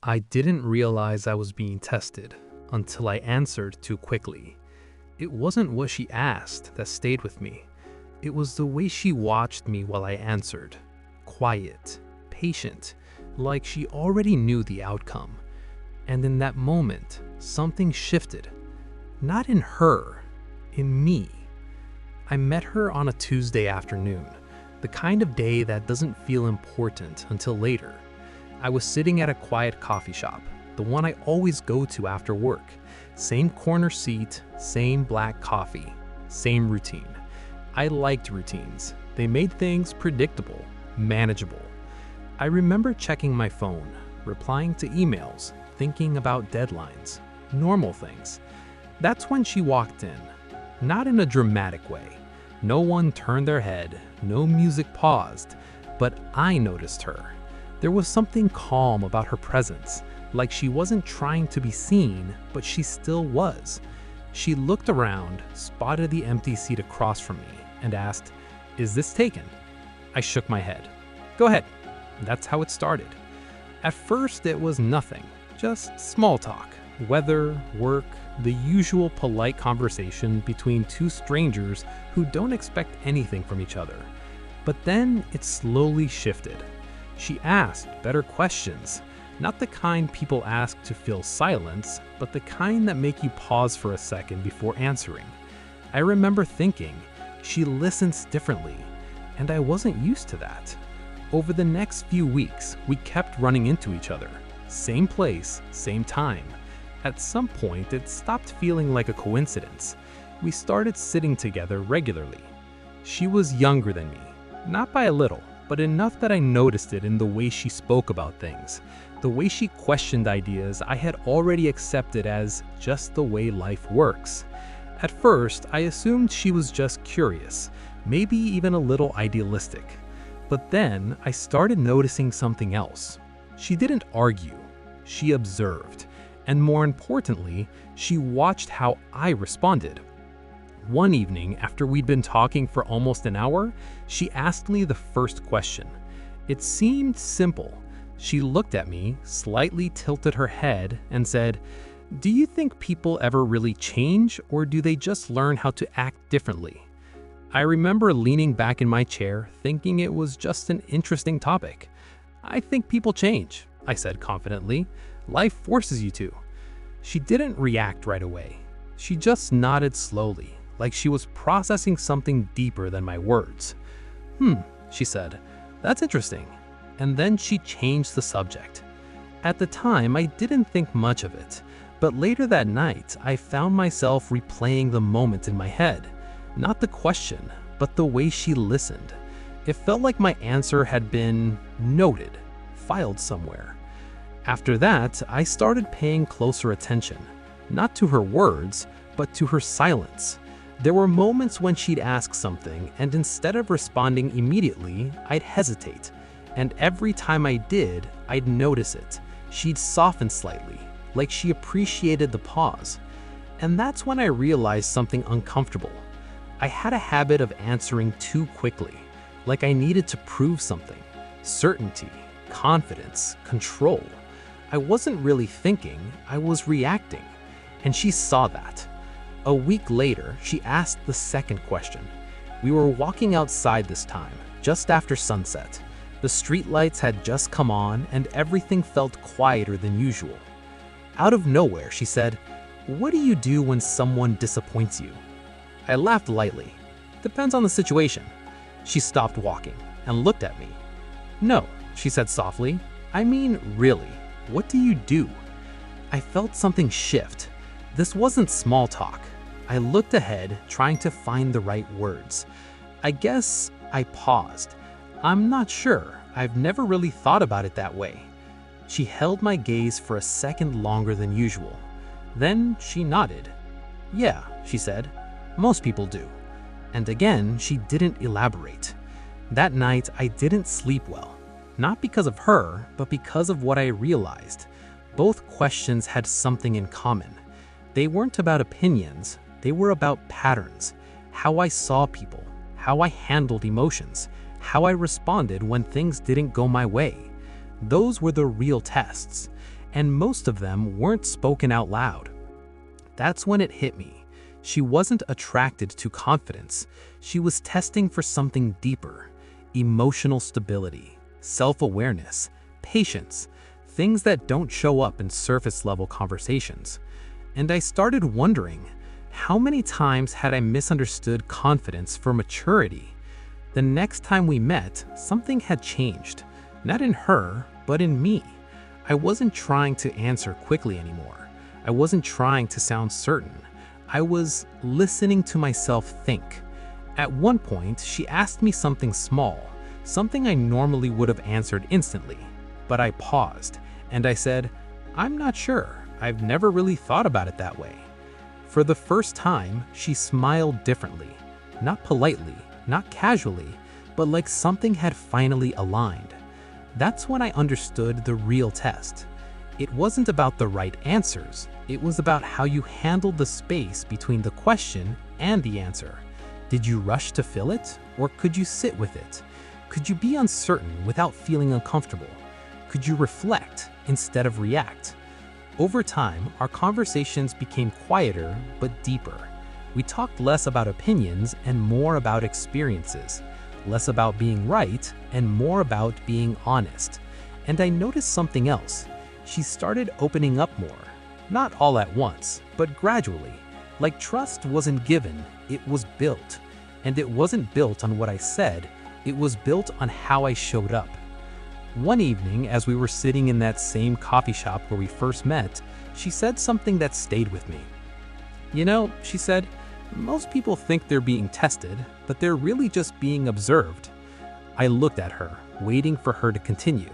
I didn't realize I was being tested until I answered too quickly. It wasn't what she asked that stayed with me. It was the way she watched me while I answered. Quiet, patient, like she already knew the outcome. And in that moment, something shifted. Not in her, in me. I met her on a Tuesday afternoon, the kind of day that doesn't feel important until later. I was sitting at a quiet coffee shop, the one I always go to after work. Same corner seat, same black coffee, same routine. I liked routines. They made things predictable, manageable. I remember checking my phone, replying to emails, thinking about deadlines, normal things. That's when she walked in, not in a dramatic way. No one turned their head, no music paused, but I noticed her. There was something calm about her presence, like she wasn't trying to be seen, but she still was. She looked around, spotted the empty seat across from me, and asked, "Is this taken?" I shook my head. "Go ahead." That's how it started. At first, it was nothing, just small talk, weather, work, the usual polite conversation between two strangers who don't expect anything from each other. But then it slowly shifted. She asked better questions, not the kind people ask to fill silence, but the kind that make you pause for a second before answering. I remember thinking, she listens differently, and I wasn't used to that. Over the next few weeks, we kept running into each other. Same place, same time. At some point, it stopped feeling like a coincidence. We started sitting together regularly. She was younger than me, not by a little, but enough that I noticed it in the way she spoke about things, the way she questioned ideas I had already accepted as just the way life works. At first, I assumed she was just curious, maybe even a little idealistic. But then I started noticing something else. She didn't argue, she observed, and more importantly, she watched how I responded. One evening, after we'd been talking for almost an hour, she asked me the first question. It seemed simple. She looked at me, slightly tilted her head, and said, "Do you think people ever really change, or do they just learn how to act differently?" I remember leaning back in my chair, thinking it was just an interesting topic. "I think people change," I said confidently. "Life forces you to." She didn't react right away. She just nodded slowly, like she was processing something deeper than my words. She said, "That's interesting." And then she changed the subject. At the time, I didn't think much of it, but later that night, I found myself replaying the moment in my head. Not the question, but the way she listened. It felt like my answer had been noted, filed somewhere. After that, I started paying closer attention, not to her words, but to her silence. There were moments when she'd ask something, and instead of responding immediately, I'd hesitate. And every time I did, I'd notice it. She'd soften slightly, like she appreciated the pause. And that's when I realized something uncomfortable. I had a habit of answering too quickly, like I needed to prove something. Certainty, confidence, control. I wasn't really thinking, I was reacting. And she saw that. A week later, she asked the second question. We were walking outside this time, just after sunset. The streetlights had just come on and everything felt quieter than usual. Out of nowhere, she said, "What do you do when someone disappoints you?" I laughed lightly. "Depends on the situation." She stopped walking and looked at me. "No," she said softly. "I mean, really, what do you do?" I felt something shift. This wasn't small talk. I looked ahead, trying to find the right words. I guess I paused. "I'm not sure. I've never really thought about it that way." She held my gaze for a second longer than usual. Then she nodded. "Yeah," she said. "Most people do." And again, she didn't elaborate. That night, I didn't sleep well. Not because of her, but because of what I realized. Both questions had something in common. They weren't about opinions, they were about patterns. How I saw people, how I handled emotions, how I responded when things didn't go my way. Those were the real tests. and most of them weren't spoken out loud. That's when it hit me. She wasn't attracted to confidence. She was testing for something deeper: emotional stability, self-awareness, patience, things that don't show up in surface-level conversations. And I started wondering, how many times had I misunderstood confidence for maturity? The next time we met, something had changed. Not in her, but in me. I wasn't trying to answer quickly anymore. I wasn't trying to sound certain. I was listening to myself think. At one point, she asked me something small, something I normally would have answered instantly. But I paused, and I said, "I'm not sure. I've never really thought about it that way." For the first time, she smiled differently. Not politely, not casually, but like something had finally aligned. That's when I understood the real test. It wasn't about the right answers. It was about how you handled the space between the question and the answer. Did you rush to fill it, or could you sit with it? Could you be uncertain without feeling uncomfortable? Could you reflect instead of react? Over time, our conversations became quieter but deeper. We talked less about opinions and more about experiences, less about being right and more about being honest. And I noticed something else. She started opening up more. Not all at once, but gradually. Like trust wasn't given, it was built. And it wasn't built on what I said, it was built on how I showed up. One evening, as we were sitting in that same coffee shop where we first met, she said something that stayed with me. "You know," she said, "most people think they're being tested, but they're really just being observed." I looked at her, waiting for her to continue.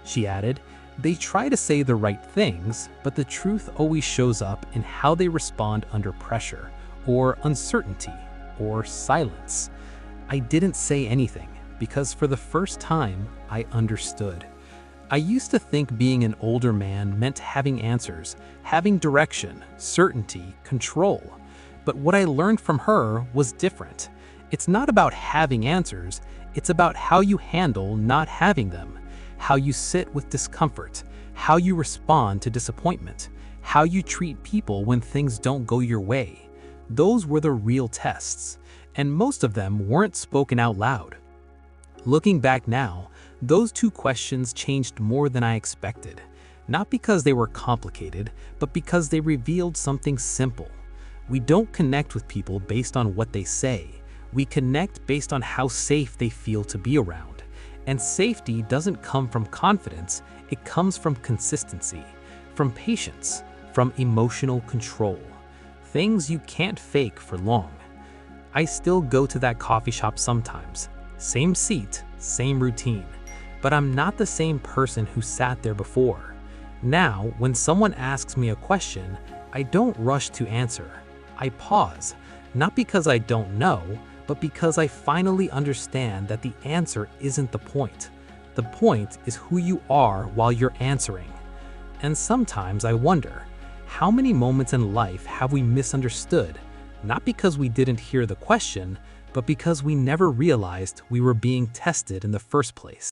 She added, "They try to say the right things, but the truth always shows up in how they respond under pressure, or uncertainty, or silence." I didn't say anything, because for the first time, I understood. I used to think being an older man meant having answers, having direction, certainty, control. But what I learned from her was different. It's not about having answers, it's about how you handle not having them, how you sit with discomfort, how you respond to disappointment, how you treat people when things don't go your way. Those were the real tests, and most of them weren't spoken out loud. Looking back now, those two questions changed more than I expected. Not because they were complicated, but because they revealed something simple. We don't connect with people based on what they say. We connect based on how safe they feel to be around. And safety doesn't come from confidence, it comes from consistency, from patience, from emotional control. Things you can't fake for long. I still go to that coffee shop sometimes. Same seat, same routine. But I'm not the same person who sat there before. Now, when someone asks me a question, I don't rush to answer. I pause, not because I don't know, but because I finally understand that the answer isn't the point. The point is who you are while you're answering. And sometimes I wonder, how many moments in life have we misunderstood, not because we didn't hear the question, but because we never realized we were being tested in the first place?